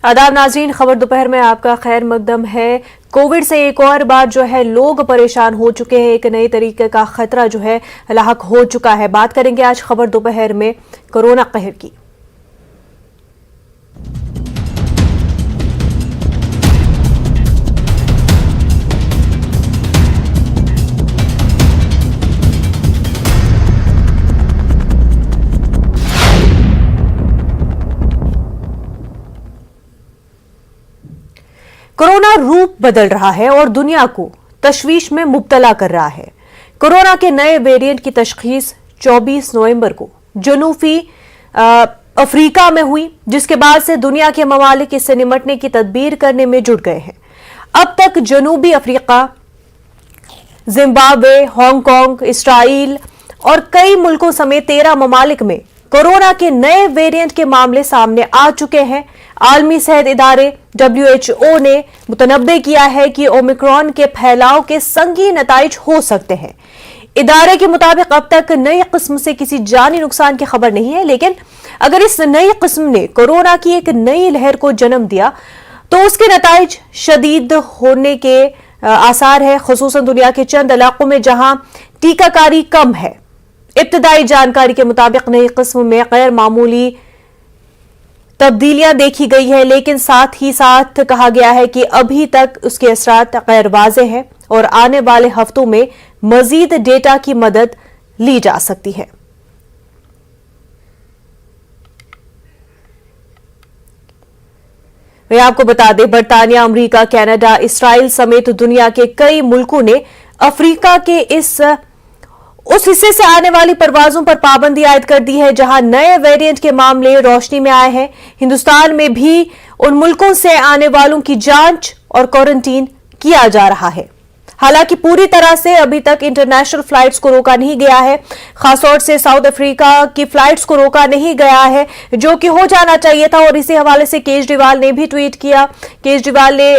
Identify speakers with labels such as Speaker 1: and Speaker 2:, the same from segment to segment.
Speaker 1: आदाब नाज़रीन, खबर दोपहर में आपका खैर मकदम है। कोविड से एक और बार जो है लोग परेशान हो चुके हैं। एक नई तरीके का खतरा जो है लाहक हो चुका है। बात करेंगे आज खबर दोपहर में कोरोना कहर की। कोरोना रूप बदल रहा है और दुनिया को तशवीश में मुब्तला कर रहा है। कोरोना के नए वेरिएंट की तशखीस 24 नवंबर को जनूबी अफ्रीका में हुई, जिसके बाद से दुनिया के ममालिक इससे निमटने की तदबीर करने में जुट गए हैं। अब तक जनूबी अफ्रीका, जिम्बाब्वे, हांगकांग, इसराइल और कई मुल्कों समेत 13 ममालिक में कोरोना के नए वेरिएंट के मामले सामने आ चुके हैं। आलमी सेहत इदारे WHO ने मुतनब्बे किया है कि ओमिक्रॉन के फैलाव के संगीन नताइज हो सकते हैं। इदारे के मुताबिक अब तक नई किस्म से किसी जानी नुकसान की खबर नहीं है, लेकिन अगर इस नई किस्म ने कोरोना की एक नई लहर को जन्म दिया तो उसके नताइज शदीद होने के आसार है, खुसूसन दुनिया के चंद इलाकों में जहां टीकाकारी कम है। इब्तदाई जानकारी के मुताबिक नई किस्म में गैर मामूली तब्दीलियां देखी गई है, लेकिन साथ ही साथ कहा गया है कि अभी तक उसके असरात गैर वाज़े हैं और आने वाले हफ्तों में मजीद डेटा की मदद ली जा सकती है। मैं आपको बता दें, बरतानिया, अमेरिका, कनाडा, इसराइल समेत दुनिया के कई मुल्कों ने अफ्रीका के उस हिस्से से आने वाली परवाजों पर पाबंदी आयद कर दी है जहां नए वेरिएंट के मामले रोशनी में आए हैं। हिंदुस्तान में भी उन मुल्कों से आने वालों की जांच और क्वारंटीन किया जा रहा है। हालांकि पूरी तरह से अभी तक इंटरनेशनल फ्लाइट्स को रोका नहीं गया है। खासतौर से साउथ अफ्रीका की फ्लाइट्स को रोका नहीं गया है, जो कि हो जाना चाहिए था। और इसी हवाले से केजरीवाल ने भी ट्वीट किया। केजरीवाल ने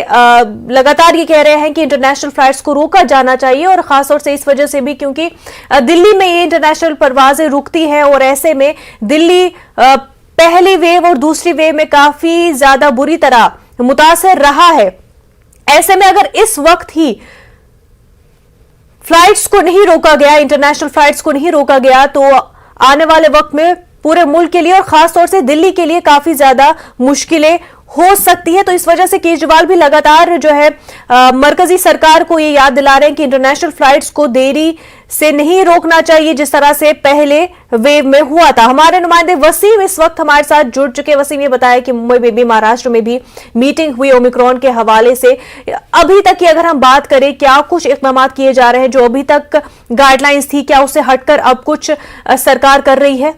Speaker 1: लगातार ये कह रहे हैं कि इंटरनेशनल फ्लाइट्स को रोका जाना चाहिए, और खासतौर से इस वजह से भी क्योंकि दिल्ली में ये इंटरनेशनल परवाजें रुकती हैं और ऐसे में दिल्ली पहली वेव और दूसरी वेव में काफी ज्यादा बुरी तरह मुतासर रहा है। ऐसे में अगर इस वक्त ही फ्लाइट्स को नहीं रोका गया, इंटरनेशनल फ्लाइट्स को नहीं रोका गया, तो आने वाले वक्त में पूरे मुल्क के लिए और खासतौर से दिल्ली के लिए काफी ज्यादा मुश्किलें हो सकती है। तो इस वजह से केजरीवाल भी लगातार जो है मरकजी सरकार को ये याद दिला रहे हैं कि इंटरनेशनल फ्लाइट्स को देरी से नहीं रोकना चाहिए, जिस तरह से पहले वेव में हुआ था। हमारे नुमाइंदे वसीम इस वक्त हमारे साथ जुड़ चुके। वसीम ये बताया कि मुंबई में भी, महाराष्ट्र में भी मीटिंग हुई ओमिक्रॉन के हवाले से। अभी तक की अगर हम बात करें, क्या कुछ इकदाम किए जा रहे हैं जो अभी तक गाइडलाइंस थी, क्या उससे हटकर अब कुछ सरकार कर रही है?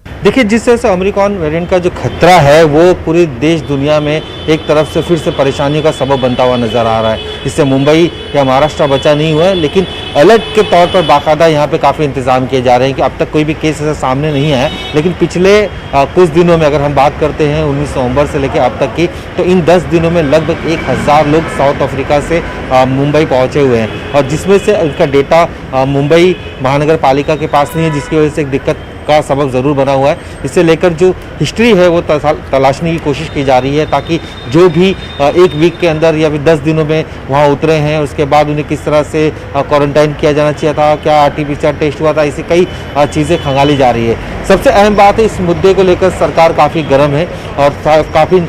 Speaker 2: देखिए, जिस तरह से ओमिक्रॉन वेरिएंट का जो खतरा है वो पूरे देश दुनिया में एक तरफ से फिर से परेशानी का सबब बनता हुआ नजर आ रहा है। इससे मुंबई या महाराष्ट्र बचा नहीं हुआ है, लेकिन अलर्ट के तौर पर बाकायदा यहाँ पे काफ़ी इंतजाम किए जा रहे हैं कि अब तक कोई भी केस ऐसा सामने नहीं आया। लेकिन पिछले कुछ दिनों में अगर हम बात करते हैं 19 नवंबर से लेकर अब तक की, तो इन 10 दिनों में लगभग 1000 लोग साउथ अफ्रीका से मुंबई पहुँचे हुए हैं, और जिसमें से उनका डेटा मुंबई महानगर पालिका के पास नहीं है, जिसकी वजह से एक दिक्कत का सबक ज़रूर बना हुआ है। इसे लेकर जो हिस्ट्री है वो तलाशने की कोशिश की जा रही है, ताकि जो भी एक वीक के अंदर या फिर 10 दिनों में वहाँ उतरे हैं, उसके बाद उन्हें किस तरह से क्वारंटाइन किया जाना चाहिए था, क्या RT-PCR टेस्ट हुआ था, ऐसी कई चीज़ें खंगाली जा रही है। सबसे अहम बात है, इस मुद्दे को लेकर सरकार काफ़ी गर्म है और काफ़ी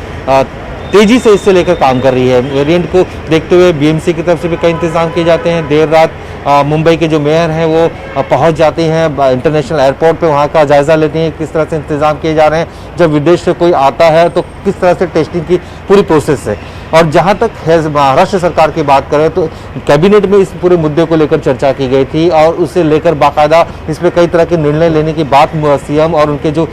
Speaker 2: तेज़ी से इससे लेकर काम कर रही है। वेरिएंट को देखते हुए BMC की तरफ से भी कई इंतजाम किए जाते हैं। देर रात मुंबई के जो मेयर हैं वो पहुंच जाते हैं इंटरनेशनल एयरपोर्ट पे, वहां का जायज़ा लेते हैं किस तरह से इंतजाम किए जा रहे हैं। जब विदेश से कोई आता है तो किस तरह से टेस्टिंग की पूरी प्रोसेस है। और जहां तक है महाराष्ट्र सरकार की बात करें तो कैबिनेट में इस पूरे मुद्दे को लेकर चर्चा की गई थी, और उसे लेकर बाकायदा इस पर कई तरह के निर्णय लेने की बात CM और उनके जो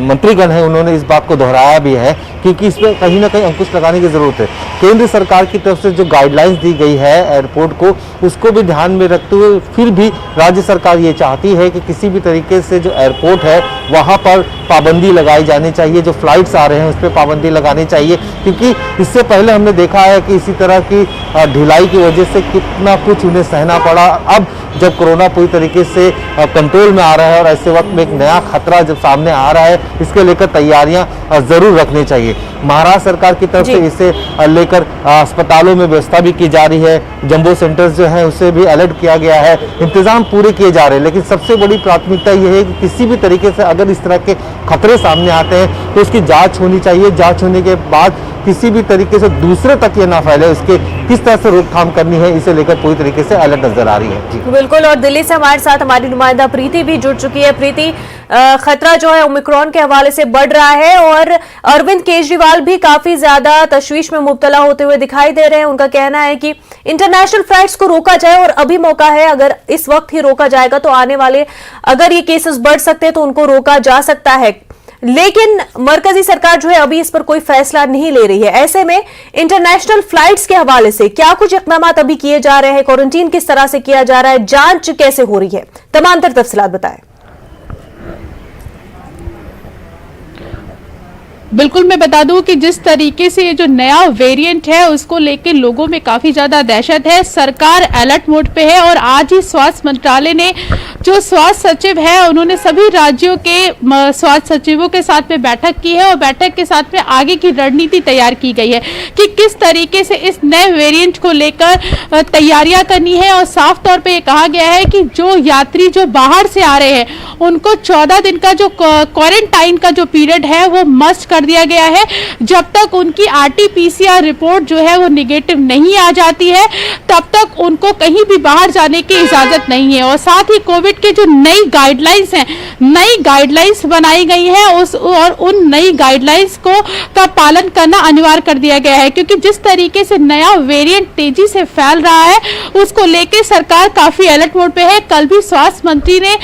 Speaker 2: मंत्रीगण हैं उन्होंने इस बात को दोहराया भी है क्योंकि इस पर कहीं ना कहीं अंकुश लगाने की जरूरत है। केंद्र सरकार की तरफ से जो गाइडलाइंस दी गई है एयरपोर्ट को, उसको भी ध्यान में रखते हुए फिर भी राज्य सरकार ये चाहती है कि किसी भी तरीके से जो एयरपोर्ट है वहाँ पर पाबंदी लगाई जानी चाहिए, जो फ्लाइट्स आ रहे हैं उस पर पाबंदी लगानी चाहिए, क्योंकि इससे पहले हमने देखा है कि इसी तरह की ढिलाई की वजह से कितना कुछ उन्हें सहना पड़ा। अब जब कोरोना पूरी तरीके से कंट्रोल में आ रहा है और ऐसे वक्त में एक नया खतरा जब सामने आ रहा है, इसके लेकर तैयारियां जरूर रखनी चाहिए। महाराष्ट्र सरकार की तरफ से इसे लेकर अस्पतालों में व्यवस्था भी की जा रही है, जंबो सेंटर्स जो है उसे भी अलर्ट किया गया है, इंतजाम पूरे किए जा रहे हैं। लेकिन सबसे बड़ी प्राथमिकता यह है कि किसी भी तरीके से अगर इस तरह के खतरे सामने आते हैं तो उसकी जांच होनी चाहिए। जांच होने के बाद किसी भी तरीके से दूसरे तक ये ना फैले, उसके किस तरह से रोकथाम करनी है, इसे लेकर पूरी तरीके से अलर्ट नजर आ रही है। जी
Speaker 1: बिल्कुल, और दिल्ली से हमारे साथ हमारी नुमाइंदा प्रीति भी जुड़ चुकी है। प्रीति, खतरा जो है ओमिक्रॉन के हवाले से बढ़ रहा है और अरविंद केजरीवाल भी काफी ज्यादा तशवीश में मुब्तला होते हुए दिखाई दे रहे हैं। उनका कहना है कि इंटरनेशनल फ्लाइट्स को रोका जाए और अभी मौका है, अगर इस वक्त ही रोका जाएगा तो आने वाले अगर ये केसेस बढ़ सकते हैं तो उनको रोका जा सकता है। लेकिन मरकजी सरकार जो है अभी इस पर कोई फैसला नहीं ले रही है। ऐसे में इंटरनेशनल फ्लाइट्स के हवाले से क्या कुछ इक़दाम अभी किए जा रहे हैं, क्वारंटीन किस तरह से किया जा रहा है, जांच कैसे हो रही है, तमाम तर तफसीलात बताएं।
Speaker 3: बिल्कुल, मैं बता दूं कि जिस तरीके से ये जो नया वेरिएंट है उसको लेकर लोगों में काफी ज्यादा दहशत है। सरकार अलर्ट मोड पे है और आज ही स्वास्थ्य मंत्रालय ने जो स्वास्थ्य सचिव है उन्होंने सभी राज्यों के स्वास्थ्य सचिवों के साथ में बैठक की है और बैठक के साथ में आगे की रणनीति तैयार की गई है कि किस तरीके से इस नए वेरिएंट को लेकर तैयारियां करनी है। और साफ तौर पे ये कहा गया है कि जो यात्री जो बाहर से आ रहे हैं उनको 14 दिन का जो क्वारंटाइन का जो पीरियड है वो मस्ट कर दिया गया है। जब तक उनकी RT-PCR रिपोर्ट जो है वो निगेटिव नहीं आ जाती है तब तक उनको कहीं भी बाहर जाने की इजाजत नहीं है। और साथ ही कोविड के जो नई गाइडलाइंस हैं, नई गाइडलाइंस बनाई गई हैं और उन नई गाइडलाइंस का पालन करना अनिवार्य कर दिया गया है, क्योंकि जिस तरीके से नया वेरिएंट तेजी से फैल रहा है उसको लेकर सरकार काफी अलर्ट मोड पे है। कल भी स्वास्थ्य मंत्री ने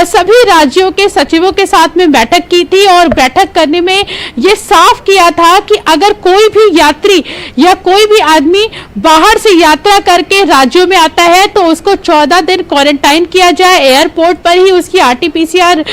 Speaker 3: सभी राज्यों के सचिवों के साथ में बैठक की थी और बैठक करने में ये साफ किया था कि अगर कोई भी यात्री या कोई भी आदमी बाहर से यात्रा करके राज्यों में आता है तो उसको 14 दिन क्वारंटाइन किया जाए, एयरपोर्ट पर ही उसकी RT-PCR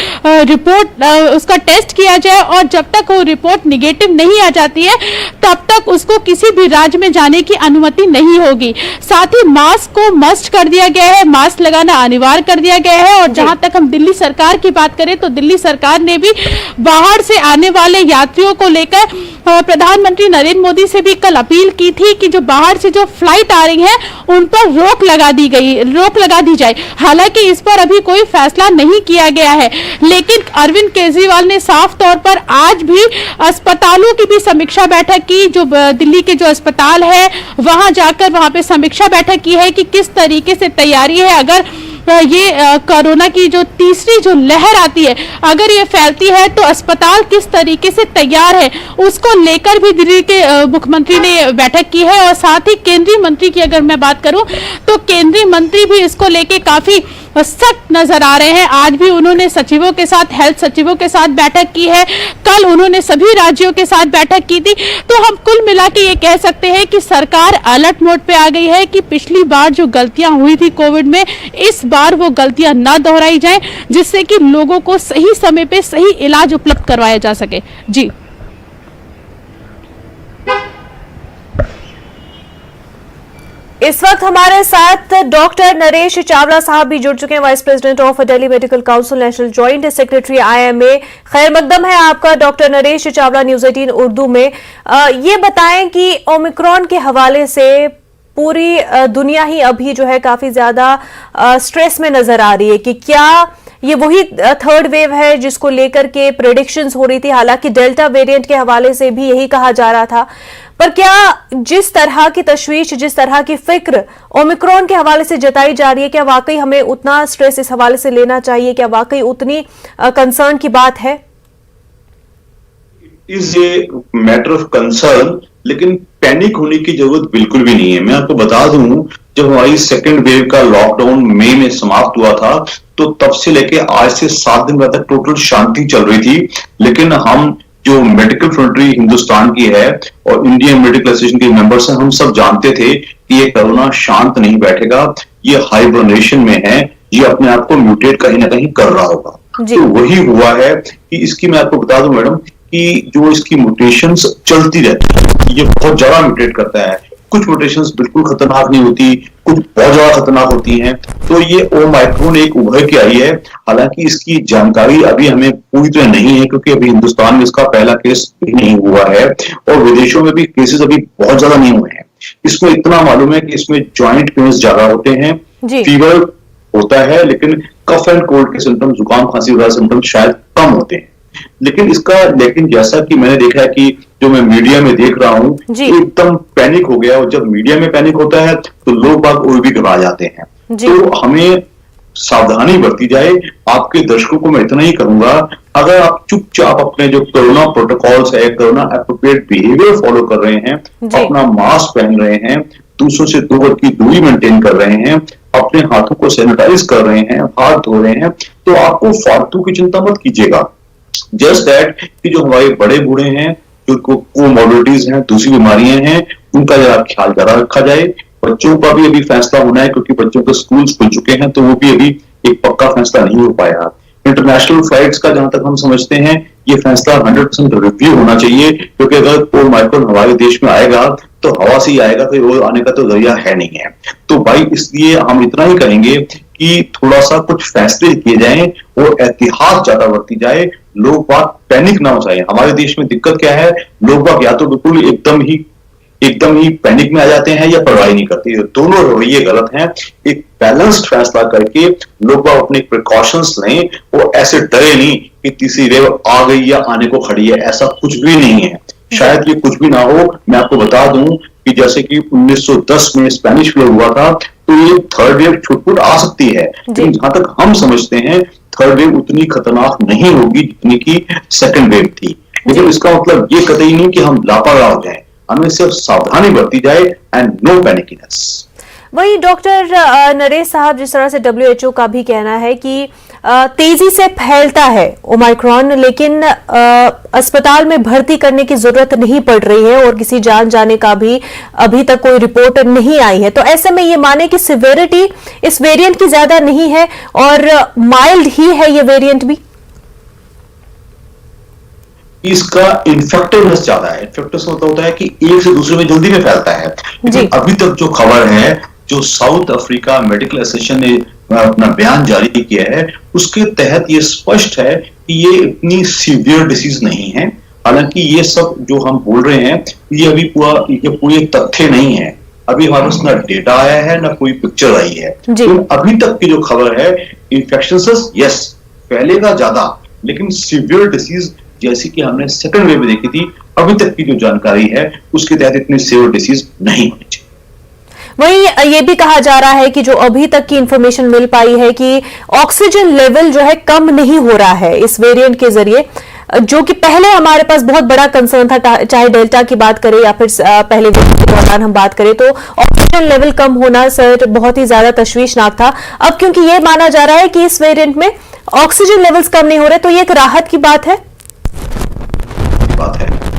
Speaker 3: रिपोर्ट उसका टेस्ट किया जाए और जब तक वो रिपोर्ट निगेटिव नहीं आ जाती है तब तक उसको किसी भी राज्य में जाने की अनुमति नहीं होगी। साथ ही मास्क को मस्ट कर दिया गया है, मास्क लगाना अनिवार्य कर दिया गया है। और जहां तक हम दिल्ली सरकार की बात करें तो दिल्ली सरकार ने भी बाहर से आने वाले यात्रियों को लेकर प्रधानमंत्री नरेंद्र मोदी से भी कल अपील की थी कि जो बाहर से जो फ्लाइट आ रही है उन पर रोक लगा दी जाए। हालांकि इस पर अभी कोई फैसला नहीं किया गया है, लेकिन अरविंद केजरीवाल ने साफ तौर पर आज भी अस्पतालों की भी समीक्षा बैठक की। जो दिल्ली के जो अस्पताल है वहां जाकर वहां पे समीक्षा बैठक की है कि किस तरीके से तैयारी है अगर ये कोरोना की जो तीसरी जो लहर आती है अगर ये फैलती है तो अस्पताल किस तरीके से तैयार है उसको लेकर भी दिल्ली के मुख्यमंत्री ने बैठक की है। और साथ ही केंद्रीय मंत्री की अगर मैं बात करूं तो केंद्रीय मंत्री भी इसको लेके काफी सख्त नजर आ रहे हैं। आज भी उन्होंने सचिवों के साथ, हेल्थ सचिवों के साथ बैठक की है, कल उन्होंने सभी राज्यों के साथ बैठक की थी। तो हम कुल मिला के ये कह सकते हैं कि सरकार अलर्ट मोड पे आ गई है कि पिछली बार जो गलतियां हुई थी कोविड में इस बार वो गलतियां न दोहराई जाएं, जिससे कि लोगों को सही समय पे सही इलाज उपलब्ध करवाया जा सके। जी
Speaker 1: इस वक्त हमारे साथ डॉक्टर नरेश चावला साहब भी जुड़ चुके हैं, vice president of Delhi medical council, national joint secretary IMA। खैर मकदम है आपका डॉक्टर नरेश चावला, न्यूज 18 उर्दू में। ये बताएं कि ओमिक्रॉन के हवाले से पूरी दुनिया ही अभी जो है काफी ज्यादा स्ट्रेस में नजर आ रही है कि क्या ये वही थर्ड वेव है जिसको लेकर के प्रेडिक्शंस हो रही थी। हालांकि डेल्टा वेरिएंट के हवाले से भी यही कहा जा रहा था, पर क्या जिस तरह की तशवीश, जिस तरह की फिक्र ओमिक्रॉन के हवाले से जताई जा रही है, क्या वाकई हमें उतना स्ट्रेस इस हवाले से लेना चाहिए? क्या वाकई उतनी कंसर्न की बात है?
Speaker 4: Is a matter of concern, लेकिन पैनिक होने की जरूरत बिल्कुल भी नहीं है। मैं आपको बता दूं, जब हमारी सेकेंड वेव का लॉकडाउन मई में समाप्त हुआ था तो तब से लेके आज से 7 दिन बाद तक टोटल शांति चल रही थी। लेकिन हम जो मेडिकल फ्रंट्री हिंदुस्तान की है और इंडियन मेडिकल एसोसिएशन के मेंबर्स हैं, हम सब जानते थे कि ये कोरोना शांत नहीं बैठेगा, ये हाइबरनेशन में है, ये अपने आप को म्यूटेट कहीं ना कहीं कर रहा होगा। तो वही हुआ है कि इसकी मैं आपको बता दूं मैडम कि जो इसकी म्यूटेशंस चलती रहती है, ये बहुत ज्यादा म्यूटेट करता है। कुछ म्यूटेशंस बिल्कुल खतरनाक नहीं होती, कुछ बहुत ज्यादा खतरनाक होती हैं। तो ये ओमाइक्रोन एक उभर के आई है, हालांकि इसकी जानकारी अभी हमें पूरी तरह नहीं है, क्योंकि अभी हिंदुस्तान में इसका पहला केस भी नहीं हुआ है और विदेशों में भी केसेस अभी बहुत ज्यादा नहीं हुए हैं। इसमें इतना मालूम है कि इसमें ज्वाइंट पेन्स ज्यादा होते हैं, फीवर होता है, लेकिन कफ एंड कोल्ड के सिम्टम्स, जुकाम खांसी वगैरह सिम्टम्स शायद कम होते हैं। लेकिन जैसा कि मैंने देखा है कि जो मैं मीडिया में देख रहा हूं, एकदम पैनिक हो गया, और जब मीडिया में पैनिक होता है तो लोग बाग और भी घबरा जाते हैं। तो हमें सावधानी बरती जाए। आपके दर्शकों को मैं इतना ही कहूंगा, अगर आप चुपचाप अपने जो कोरोना प्रोटोकॉल्स है, कोरोना एप्रोप्रिएट बिहेवियर फॉलो कर रहे हैं, अपना मास्क पहन रहे हैं, दूसरों से 2 गज की दूरी मेंटेन कर रहे हैं, अपने हाथों को सैनिटाइज कर रहे हैं, हाथ धो रहे हैं, तो आपको फालतू की चिंता मत कीजिएगा। जस्ट दैट कि जो हमारे बड़े बूढ़े हैं, जो कोमोर्बिडिटीज हैं, दूसरी बीमारियां हैं, उनका जरा ख्याल जरा रखा जाए। बच्चों का भी अभी फैसला होना है, क्योंकि बच्चों के स्कूल खुल चुके हैं, तो वो भी अभी एक पक्का फैसला नहीं हो पाया। इंटरनेशनल फ्लाइट्स का जहां तक हम समझते हैं, ये फैसला 100% रिव्यू होना चाहिए, क्योंकि अगर ओमाइक्रोन हमारे देश में आएगा तो हवा से ही आएगा, कोई और आने का तो जरिया है नहीं है। तो भाई इसलिए हम इतना ही करेंगे कि थोड़ा सा कुछ फैसले किए जाएं और एहतियात ज्यादा बरती जाए, लोग बात पैनिक ना हो जाए। हमारे देश में दिक्कत क्या है, लोग बात या तो बिल्कुल एकदम ही पैनिक में आ जाते हैं या परवाह नहीं करते, दोनों रवैये गलत हैं। एक बैलेंस्ड फैसला करके लोग बात अपने प्रिकॉशंस लें, और ऐसे डरे नहीं कि तीसरी वेव आ गई या आने को खड़ी है, ऐसा कुछ भी नहीं है। शायद ये कुछ भी ना हो। मैं आपको बता दूं कि जैसे कि 1910 में स्पेनिश फ्लू हुआ था, तो ये थर्ड वेव छुटपुट आ सकती है, लेकिन जहां तक हम समझते हैं थर्ड वेव उतनी खतरनाक नहीं होगी जितनी की सेकंड वेव थी। लेकिन इसका मतलब ये कतई नहीं कि हम लापरवाह हो जाएं, हमें सिर्फ सावधानी बरती जाए एंड नो पैनिकीनेस।
Speaker 1: वही डॉक्टर नरेश साहब, जिस तरह से WHO का भी कहना है कि तेजी से फैलता है ओमाइक्रॉन, लेकिन अस्पताल में भर्ती करने की जरूरत नहीं पड़ रही है और किसी जान जाने का भी अभी तक कोई रिपोर्ट नहीं आई है, तो ऐसे में ये माने कि सिवियरिटी इस वेरिएंट की ज्यादा नहीं है और माइल्ड ही है ये वेरिएंट भी।
Speaker 4: इसका इन्फेक्टिवनेस ज्यादा है। इन्फेक्टिवनेस होता है कि एक से दूसरे में जल्दी में फैलता है। लेकिन अभी तक जो खबर है, जो साउथ अफ्रीका मेडिकल एसोसिएशन ने अपना बयान जारी किया है, उसके तहत ये स्पष्ट है कि ये इतनी सीवियर डिसीज नहीं है। हालांकि ये सब जो हम बोल रहे हैं, ये अभी पूरे तथ्य नहीं है। अभी हमारे पास ना डेटा आया है, ना कोई पिक्चर आई है। तो अभी तक की जो खबर है, इन्फेक्शन यस फैलेगा ज्यादा, लेकिन सीवियर डिसीज जैसी कि हमने सेकंड वेव में देखी थी, अभी तक की जो जानकारी है उसके तहत इतनी सीवियर डिसीज नहीं होनी चाहिए।
Speaker 1: वही ये भी कहा जा रहा है कि जो अभी तक की इंफॉर्मेशन मिल पाई है कि ऑक्सीजन लेवल जो है कम नहीं हो रहा है इस वेरिएंट के जरिए, जो कि पहले हमारे पास बहुत बड़ा कंसर्न था, चाहे डेल्टा की बात करें या फिर पहले वेव के दौरान हम बात करें, तो ऑक्सीजन लेवल कम होना सर बहुत ही ज्यादा तशवीशनाक था। अब क्योंकि ये माना जा रहा है कि इस वेरिएंट में ऑक्सीजन लेवल्स कम नहीं हो रहे, तो ये एक राहत की बात है।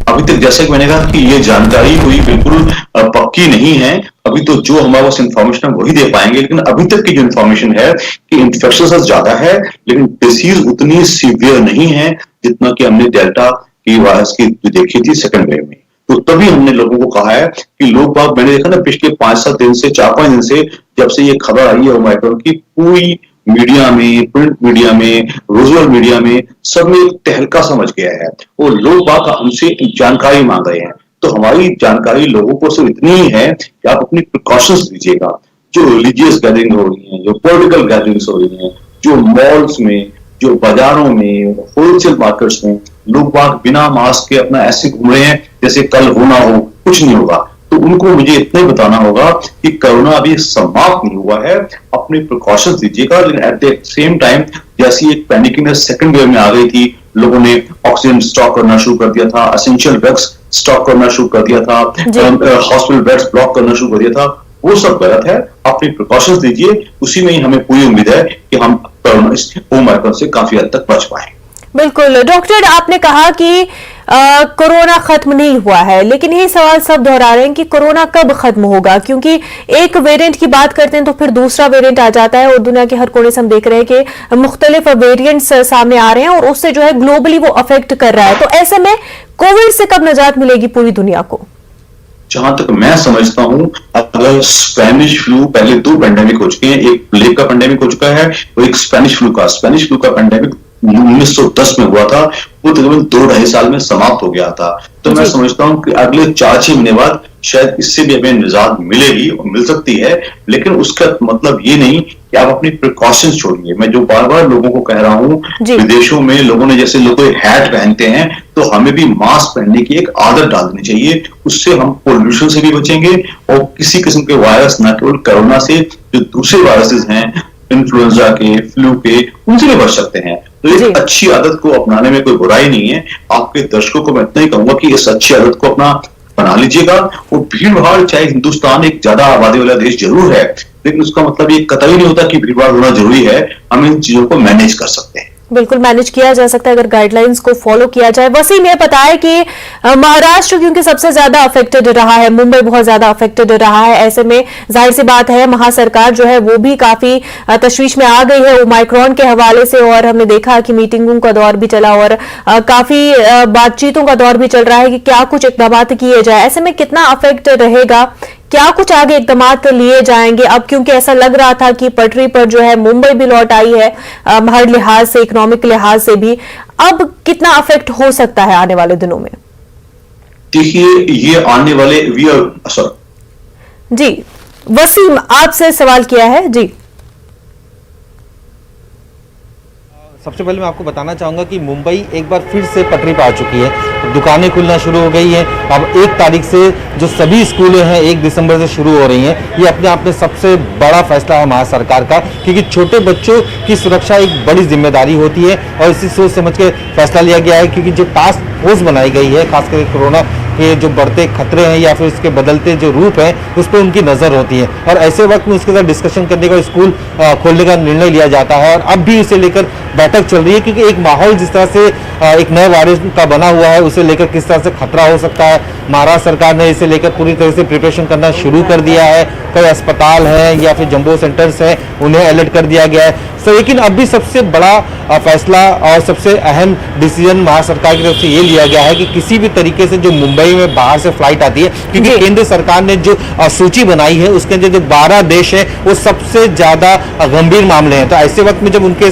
Speaker 4: अभी तक जैसे कि मैंने कहा कि ये जानकारी कोई बिल्कुल पक्की नहीं है, अभी तो जो हमारे पास इंफॉर्मेशन है वही दे पाएंगे। लेकिन अभी तक की जो इंफॉर्मेशन है कि इन्फेक्शन ज्यादा है, लेकिन डिसीज उतनी सीवियर नहीं है जितना कि हमने डेल्टा की वायरस की देखी थी सेकंड वेव में। तो तभी हमने लोगों को कहा है कि लोग बाग, मैंने देखा ना पिछले 5-7 दिन से, 4-5 दिन से, जब से ये खबर आई है ओमाइक्रॉन की, पूरी मीडिया में, प्रिंट मीडिया में, विजुअल मीडिया में, सब में एक तहलका समझ गया है और लोग बाग हमसे जानकारी मांग रहे हैं। तो हमारी जानकारी लोगों को सिर्फ इतनी ही है कि आप अपनी प्रिकॉशंस लीजिएगा। जो रिलीजियस गैदरिंग हो रही है, जो पॉलिटिकल गैदरिंग्स हो रही हैं, जो मॉल्स में, जो बाजारों में, होलसेल मार्केट्स में लोग बाग बिना मास्क के अपना ऐसे घूम रहे हैं जैसे कल होना हो, कुछ नहीं होगा। तो उनको मुझे इतना ही बताना होगा कि कोरोना अभी समाप्त नहीं हुआ है, अपने प्रिकॉशंस लीजिएगा। लेकिन एट द सेम टाइम जैसी एक पैनिकिंग सेकंड वेव में आ गई थी, लोगों ने ऑक्सीजन स्टॉक करना शुरू कर दिया था, एसेंशियल ड्रग्स स्टॉक करना शुरू कर दिया था, हॉस्पिटल बेड्स ब्लॉक करना शुरू कर दिया था, वो सब गलत है। अपनी प्रिकॉशंस लीजिए, उसी में ही हमें पूरी उम्मीद है कि हम ओमाइक्रॉन से काफी हद तक बच पाए।
Speaker 1: बिल्कुल डॉक्टर, आपने कहा कि कोरोना खत्म नहीं हुआ है, लेकिन ये सवाल सब दोहरा रहे हैं कि कोरोना कब खत्म होगा, क्योंकि एक वेरिएंट की बात करते हैं तो फिर दूसरा वेरिएंट आ जाता है और दुनिया के हर कोने से हम देख रहे हैं कि मुख्तलिफ वेरिएंट्स सामने आ रहे हैं और उससे जो है ग्लोबली वो अफेक्ट कर रहा है। तो ऐसे में कोविड से कब निजात मिलेगी पूरी दुनिया को?
Speaker 4: जहां तक मैं समझता हूं, अगर स्पेनिश फ्लू, पहले 2 पेंडेमिक हो चुके हैं, एक प्लेग का पेंडेमिक हो चुका है और एक स्पेनिश फ्लू का पेंडेमिक 1910 में हुआ था, वो तकरीबन 2-2.5 साल में समाप्त हो गया था। तो मैं समझता हूं कि अगले 4-6 महीने बाद शायद इससे भी हमें निजात मिलेगी और मिल सकती है, लेकिन उसका मतलब ये नहीं कि आप अपनी प्रिकॉशंस छोड़िए। मैं जो बार बार लोगों को कह रहा हूं, विदेशों में लोगों ने, जैसे लोग हैट पहनते हैं, तो हमें भी मास्क पहनने की एक आदत डालनी चाहिए। उससे हम पोल्यूशन से भी बचेंगे और किसी किस्म के वायरस, न केवल कोरोना से, जो दूसरे वायरसेस हैं, इन्फ्लुएंजा के, फ्लू के, उनसे भी बच सकते हैं। तो एक अच्छी आदत को अपनाने में कोई बुराई नहीं है। आपके दर्शकों को मैं इतना ही कहूंगा कि इस अच्छी आदत को अपना बना लीजिएगा। और भीड़ भाड़, चाहे हिंदुस्तान एक ज्यादा आबादी वाला देश जरूर है, लेकिन उसका मतलब ये कतई नहीं होता कि भीड़ भाड़ होना जरूरी है। हम इन चीजों को मैनेज कर सकते हैं।
Speaker 1: बिल्कुल मैनेज किया जा सकता है अगर गाइडलाइंस को फॉलो किया जाए। वसीम ये पता है कि महाराष्ट्र क्योंकि सबसे ज्यादा अफेक्टेड रहा है, मुंबई बहुत ज्यादा अफेक्टेड रहा है, ऐसे में जाहिर सी बात है महासरकार जो है वो भी काफी तशवीश में आ गई है ओमाइक्रॉन के हवाले से, और हमने देखा कि मीटिंगों का दौर भी चला और काफी बातचीतों का दौर भी चल रहा है कि क्या कुछ इकदाम किए जाए। ऐसे में कितना अफेक्ट रहेगा, क्या कुछ आगे इकदाम लिए जाएंगे अब, क्योंकि ऐसा लग रहा था कि पटरी पर जो है मुंबई भी लौट आई है हर लिहाज से, इकोनॉमिक लिहाज से भी। अब कितना अफेक्ट हो सकता है आने वाले दिनों में?
Speaker 4: देखिए, ये आने वाले
Speaker 1: जी वसीम आपसे सवाल किया है जी।
Speaker 2: सबसे पहले मैं आपको बताना चाहूँगा कि मुंबई एक बार फिर से पटरी पर आ चुकी है। दुकानें खुलना शुरू हो गई हैं। अब 1 तारीख से जो सभी स्कूलें हैं 1 दिसंबर से शुरू हो रही हैं। ये अपने आप में सबसे बड़ा फैसला है महाराष्ट्र सरकार का, क्योंकि छोटे बच्चों की सुरक्षा एक बड़ी जिम्मेदारी होती है और इसी सोच समझ के फैसला लिया गया है। क्योंकि जो टास्क फोर्स बनाई गई है, खासकर कोरोना के जो बढ़ते खतरे हैं या फिर इसके बदलते जो रूप हैं, उस पर उनकी नज़र होती है और ऐसे वक्त में उसके साथ डिस्कशन करने का, स्कूल खोलने का निर्णय लिया जाता है। और अब भी इसे लेकर बैठक चल रही है, क्योंकि एक माहौल जिस तरह से एक नए वायरस का बना हुआ है, उसे लेकर किस तरह से खतरा हो सकता है। महाराष्ट्र सरकार ने इसे लेकर पूरी तरह से प्रिपरेशन करना शुरू कर दिया है। कई अस्पताल हैं या फिर जंबो सेंटर्स हैं, उन्हें अलर्ट कर दिया गया है। लेकिन अब भी सबसे बड़ा फैसला और सबसे अहम डिसीजन महाराष्ट्र सरकार की तरफ से ये लिया गया है कि किसी भी तरीके से जो मुंबई में बाहर से फ्लाइट आती है, क्योंकि केंद्र सरकार ने जो सूची बनाई है उसके अंदर जो 12 देश है वो सबसे ज्यादा गंभीर मामले हैं। तो ऐसे वक्त में जब उनके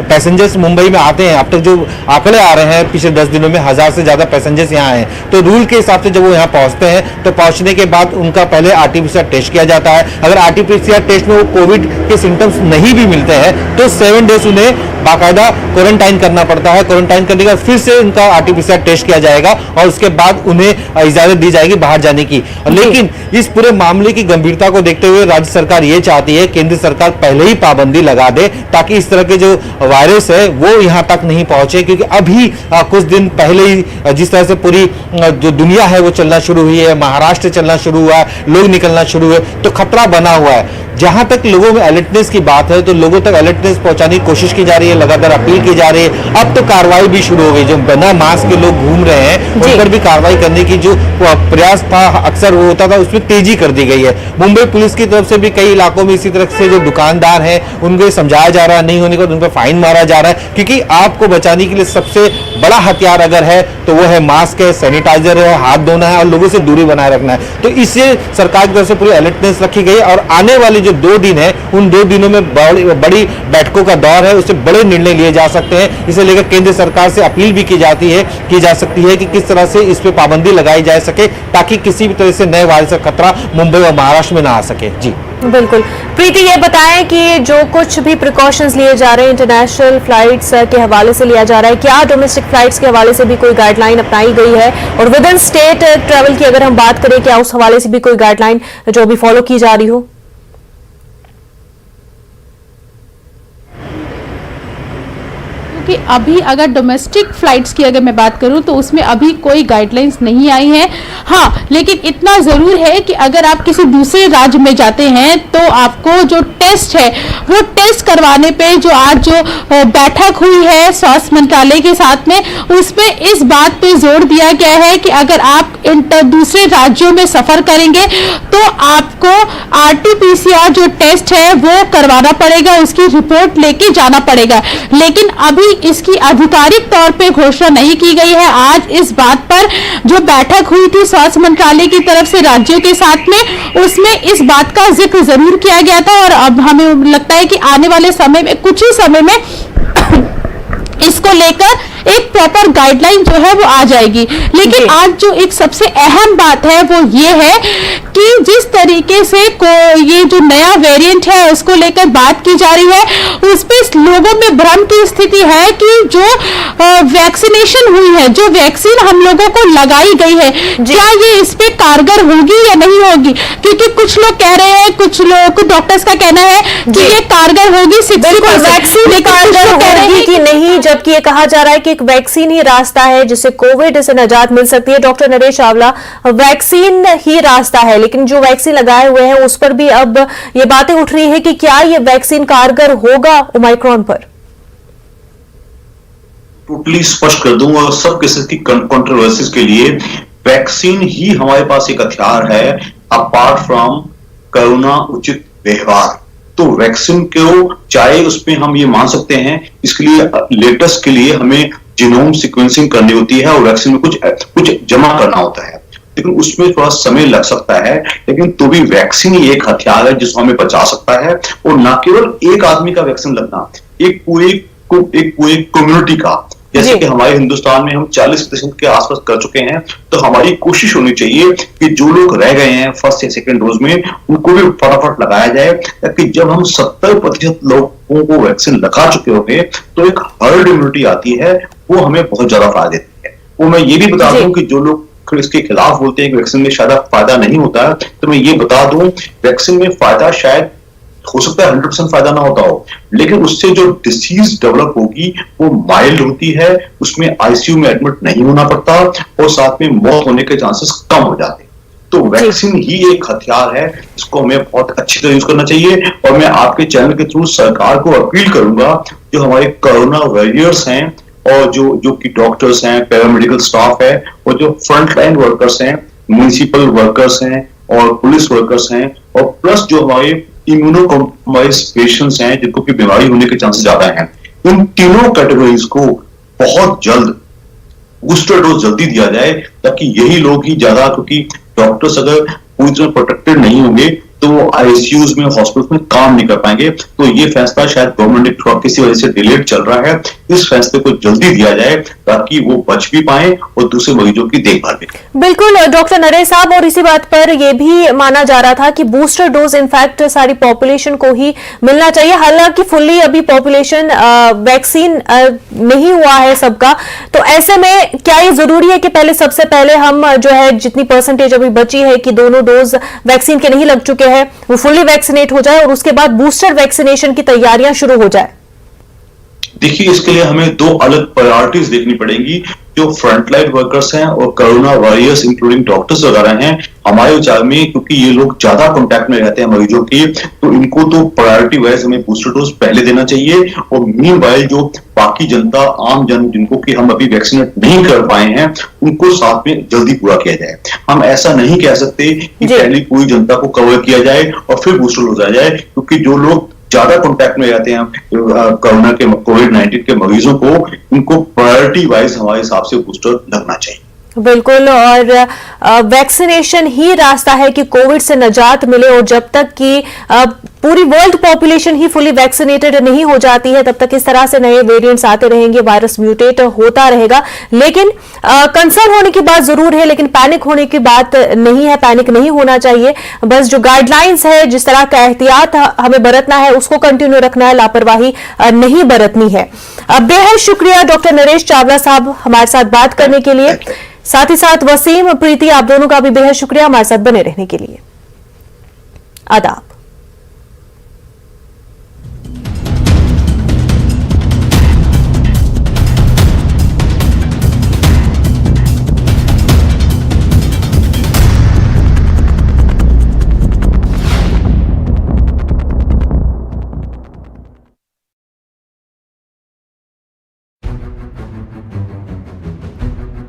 Speaker 2: पैसेंजर्स मुंबई में आते हैं, अब तक जो आंकड़े आ रहे हैं पिछले 10 दिनों में 1000 से ज्यादा पैसेंजर्स यहाँ आए हैं, तो रूल के हिसाब से जब वो यहाँ पहुंचते हैं तो पहुंचने के बाद उनका पहले आरटीपीसीआर टेस्ट किया जाता है। अगर आरटीपीसीआर टेस्ट में वो कोविड के सिम्टम्स नहीं भी मिलते हैं तो 7 डेज उन्हें बाकायदा क्वारंटाइन करना पड़ता है। क्वारंटाइन करने के बाद फिर से उनका आरटीपीसीआर टेस्ट किया जाएगा और उसके बाद उन्हें इजाजत दी जाएगी बाहर जाने की। लेकिन इस पूरे मामले की गंभीरता को देखते हुए राज्य सरकार ये चाहती है केंद्र सरकार पहले ही पाबंदी लगा दे, ताकि इस तरह के जो वायरस है वो यहां तक नहीं पहुंचे। क्योंकि अभी कुछ दिन पहले ही जिस तरह से पूरी जो दुनिया है वो चलना शुरू हुई है, महाराष्ट्र चलना शुरू हुआ है, लोग निकलना शुरू हुए, तो खतरा बना हुआ है। जहां तक लोगों में अलर्टनेस की बात है तो लोगों तक अलर्टनेस पहुंचाने की कोशिश की जा रही है, लगातार अपील की जा रही है। अब तो कार्रवाई भी शुरू हो गई, जो बिना मास्क के लोग घूम रहे हैं उन पर भी कार्रवाई करने की जो प्रयास था अक्सर वो होता था, उसमें तेजी कर दी गई है। मुंबई पुलिस की तरफ से भी कई इलाकों में इसी तरह से जो दुकानदार हैं उनको समझाया जा रहा है, नहीं होने के बाद उन पर फाइन मारा जा रहा है। क्योंकि आपको बचाने के लिए सबसे बड़ा हथियार अगर है तो वो है मास्क है, सैनिटाइजर है, हाथ धोना है और लोगों से दूरी बनाए रखना है। तो इससे सरकार की तरफ से पूरी अलर्टनेस रखी गई और आने वाली जो 2 दिन है उन 2 दिनों में बड़ी बैठकों का दौर है, उससे बड़े निर्णय लिए जा सकते हैं। इसे लेकर केंद्र सरकार से अपील भी की जा सकती है कि किस तरह से इस पे पाबंदी लगाई जा सके, ताकि किसी भी तरह से नए वायरस का खतरा मुंबई और महाराष्ट्र में ना आ सके। जी
Speaker 1: बिल्कुल। प्रीति ये बताएं कि जो कुछ भी प्रिकॉशंस लिए जा रहे हैं इंटरनेशनल फ्लाइट्स के हवाले से लिया जा रहा है, क्या डोमेस्टिक फ्लाइट्स के हवाले से भी कोई गाइडलाइन अपनाई गई है? और विद इन स्टेट ट्रेवल की अगर हम बात करें, क्या उस हवाले से भी कोई गाइडलाइन जो अभी फॉलो की जा रही हो?
Speaker 3: कि अभी अगर डोमेस्टिक फ्लाइट्स की अगर मैं बात करूं तो उसमें अभी कोई गाइडलाइंस नहीं आई है। हाँ, लेकिन इतना ज़रूर है कि अगर आप किसी दूसरे राज्य में जाते हैं तो आपको जो टेस्ट है वो टेस्ट करवाने पे जो आज जो बैठक हुई है स्वास्थ्य मंत्रालय के साथ में, उसमें इस बात पे जोर दिया गया है कि अगर आप दूसरे राज्यों में सफ़र करेंगे तो आपको RT-PCR जो टेस्ट है वो करवाना पड़ेगा, उसकी रिपोर्ट लेके जाना पड़ेगा। लेकिन अभी इसकी आधिकारिक तौर पे घोषणा नहीं की गई है। आज इस बात पर जो बैठक हुई थी स्वास्थ्य मंत्रालय की तरफ से राज्यों के साथ में, उसमें इस बात का जिक्र जरूर किया गया था और अब हमें लगता है कि आने वाले समय में, कुछ ही समय में इसको लेकर एक प्रॉपर गाइडलाइन जो है वो आ जाएगी। लेकिन आज जो एक सबसे अहम बात है वो ये है कि जिस तरीके से ये जो नया वेरिएंट है उसको लेकर बात की जा रही है, उस पे लोगों में भ्रम की स्थिति है कि जो वैक्सीनेशन हुई है, जो वैक्सीन हम लोगों को लगाई गई है, क्या ये इस पे कारगर होगी या नहीं होगी? क्योंकि कुछ लोग कह रहे हैं, कुछ डॉक्टर्स का कहना है कि ये कारगर होगी 60%,
Speaker 1: वैक्सीन कारगर होगी कि नहीं, जबकि ये कहा जा रहा है कि एक वैक्सीन ही रास्ता है जिससे कोविड से निजात मिल सकती है। डॉक्टर नरेश चावला, वैक्सीन ही रास्ता है, लेकिन जो वैक्सीन लगाए हुए हैं उस पर भी अब ये बातें उठ रही है कि क्या ये वैक्सीन कारगर होगा ओमाइक्रॉन पर?
Speaker 4: टोटली स्पष्ट कर दूं और सब किस्म की कंट्रोवर्सीज के लिए वैक्सीन ही हमारे पास एक हथियार है अपार्ट फ्रॉम कोरोना उचित व्यवहार। तो वैक्सीन को चाहे उसमें हम ये मान सकते हैं, इसके लिए लेटेस्ट के लिए हमें जीनोम सीक्वेंसिंग करनी होती है और वैक्सीन में कुछ जमा करना होता है, लेकिन उसमें थोड़ा समय लग सकता है। लेकिन तो भी वैक्सीन ही एक हथियार है जिसको हमें बचा सकता है, और ना केवल एक आदमी का वैक्सीन लगना, एक पूरी कम्युनिटी का। जैसे कि हमारे हिंदुस्तान में हम 40% के आसपास कर चुके हैं, तो हमारी कोशिश होनी चाहिए कि जो लोग रह गए हैं फर्स्ट या सेकंड डोज में, उनको भी फटाफट लगाया जाए, ताकि जब हम 70% लोगों को वैक्सीन लगा चुके होंगे तो एक हर्ड इम्यूनिटी आती है, वो हमें बहुत ज्यादा फायदा देती है। वो मैं ये भी बता दूं कि जो लोग इसके खिलाफ बोलते हैं कि वैक्सीन में शायद फायदा नहीं होता है, तो मैं ये बता दूं वैक्सीन में फायदा शायद हो सकता है 100% फायदा ना होता हो, लेकिन उससे जो डिसीज डेवलप होगी वो माइल्ड होती है, उसमें आईसीयू में एडमिट नहीं होना पड़ता और साथ में मौत होने के चांसेस कम हो जाते हैं। तो वैक्सीन ही एक हथियार है, इसको हमें बहुत अच्छी तरह यूज करना चाहिए। और मैं आपके चैनल के थ्रू सरकार को अपील करूंगा, जो हमारे कोरोना वॉरियर्स हैं और जो कि डॉक्टर्स हैं, पैरामेडिकल स्टाफ है और जो फ्रंटलाइन वर्कर्स हैं, म्युनिसिपल वर्कर्स हैं और पुलिस वर्कर्स हैं, और प्लस जो हमारे इम्यूनो कॉम्प्रोमाइज पेशेंट्स हैं जिनको की बीमारी होने के चांसेस ज्यादा हैं, इन तीनों कैटेगरीज को बहुत जल्द बूस्टर डोज जल्दी दिया जाए, ताकि यही लोग ही ज्यादा, क्योंकि डॉक्टर्स अगर पूरी तरह प्रोटेक्टेड नहीं होंगे तो वो आईसीयूज में, हॉस्पिटल में काम नहीं कर पाएंगे। तो ये फैसला शायद गवर्नमेंट किसी वजह से डिलेड चल रहा है, इस फैसले को जल्दी दिया जाए ताकि वो बच भी पाए और दूसरे मरीजों की देखभाल भी।
Speaker 1: बिल्कुल डॉक्टर नरेश साहब, और इसी बात पर यह भी माना जा रहा था कि बूस्टर डोज इनफैक्ट सारी पॉपुलेशन को ही मिलना चाहिए। हालांकि फुल्ली अभी पॉपुलेशन वैक्सीन नहीं हुआ है सबका, तो ऐसे में क्या ये जरूरी है कि पहले सबसे पहले हम जो है जितनी परसेंटेज अभी बची है कि दोनों डोज वैक्सीन के नहीं लग चुके हैं वो फुल्ली वैक्सीनेट हो जाए और उसके बाद बूस्टर वैक्सीनेशन की तैयारियां शुरू हो जाए?
Speaker 4: देखिए, इसके लिए हमें दो अलग प्रायोरिटीज देखनी पड़ेंगी। जो फ्रंटलाइन वर्कर्स हैं और कोरोना वॉरियर्स इंक्लूडिंग डॉक्टर्स वगैरह हैं, हमारे विचार में क्योंकि ये लोग ज्यादा कांटेक्ट में रहते हैं मरीजों के, तो इनको तो प्रायोरिटी वाइज हमें बूस्टर डोज पहले देना चाहिए। और मीनवाइल जो बाकी जनता, आम जन जिनको कि हम अभी वैक्सीनेट नहीं कर पाए हैं, उनको साथ में जल्दी पूरा किया जाए। हम ऐसा नहीं कह सकते कि पहले पूरी जनता को कवर किया जाए और फिर बूस्टर डोज आ जाए, क्योंकि जो लोग ज्यादा कांटेक्ट में रहते हैं कोरोना के कोविड-19 के मरीजों को, उनको प्रायोरिटी वाइज हमारे हिसाब से बूस्टर लगना चाहिए।
Speaker 1: बिल्कुल, और वैक्सीनेशन ही रास्ता है कि कोविड से निजात मिले, और जब तक कि पूरी वर्ल्ड पॉपुलेशन ही फुली वैक्सीनेटेड नहीं हो जाती है तब तक इस तरह से नए वेरिएंट्स आते रहेंगे, वायरस म्यूटेट होता रहेगा। लेकिन कंसर्न होने की बात जरूर है, लेकिन पैनिक होने की बात नहीं है, पैनिक नहीं होना चाहिए। बस जो गाइडलाइंस है, जिस तरह का एहतियात हमें बरतना है उसको कंटिन्यू रखना है, लापरवाही नहीं बरतनी है। बेहद शुक्रिया डॉक्टर नरेश चावला साहब हमारे साथ बात करने के लिए, साथ ही साथ वसीम, प्रीति, आप दोनों का भी बेहद शुक्रिया हमारे साथ बने रहने के लिए। आदाब।